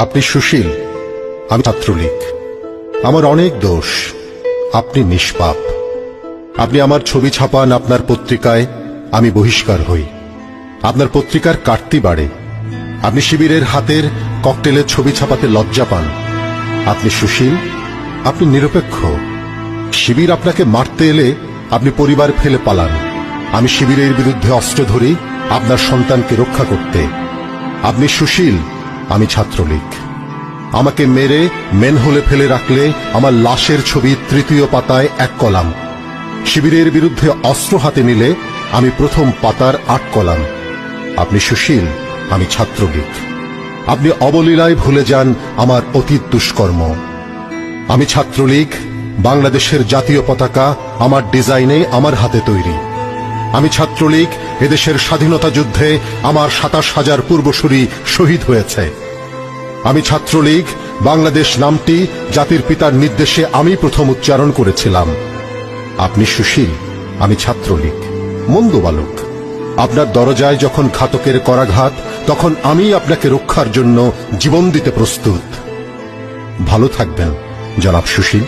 আপনি সুশীল, আমি ছাত্রলীগ। আমার অনেক দোষ, আপনি নিষ্পাপ। আপনি আমার ছবি ছাপান আপনার পত্রিকায়, আমি বহিষ্কার হই। আপনার পত্রিকার কাটতি বাড়ে। আপনি শিবিরের হাতের ককটেলের ছবি ছাপাতে লজ্জা পান। আপনি সুশীল, আপনি নিরপেক্ষ। শিবির আপনাকে মারতে এলে আপনি পরিবার ফেলে পালান। আমি শিবিরের বিরুদ্ধে অস্ত্র ধরি আপনার সন্তানকে রক্ষা করতে। আপনি সুশীল, আমি ছাত্রলীগ। আমাকে মেরে মেনহোলে ফেলে রাখলে আমার লাশের ছবি তৃতীয় পাতায় 1 কলাম। শিবিরের বিরুদ্ধে অস্ত্র হাতে নিলে আমি প্রথম পাতার 8 কলাম। আপনি সুশীল, আমি ছাত্রলীগ। আপনি অবলীলায় ভুলে যান আমার অতীত দুষ্কর্ম। আমি ছাত্রলীগ, বাংলাদেশের জাতীয় পতাকা আমার ডিজাইনে, আমার হাতে তৈরি। আমি ছাত্রলীগ, এদেশের স্বাধীনতা যুদ্ধে আমার 27,000 পূর্বসূরি শহীদ হয়েছে। আমি ছাত্রলীগ, বাংলাদেশ নামটি জাতির পিতার নির্দেশে আমি প্রথম উচ্চারণ করেছিলাম। আপনি সুশীল, আমি ছাত্রলীগ। মন্দ বালক, আপনার দরজায় যখন ঘাতকের করাঘাত, তখন আমি আপনাকে রক্ষার জন্য জীবন দিতে প্রস্তুত। ভালো থাকবেন জনাব সুশীল।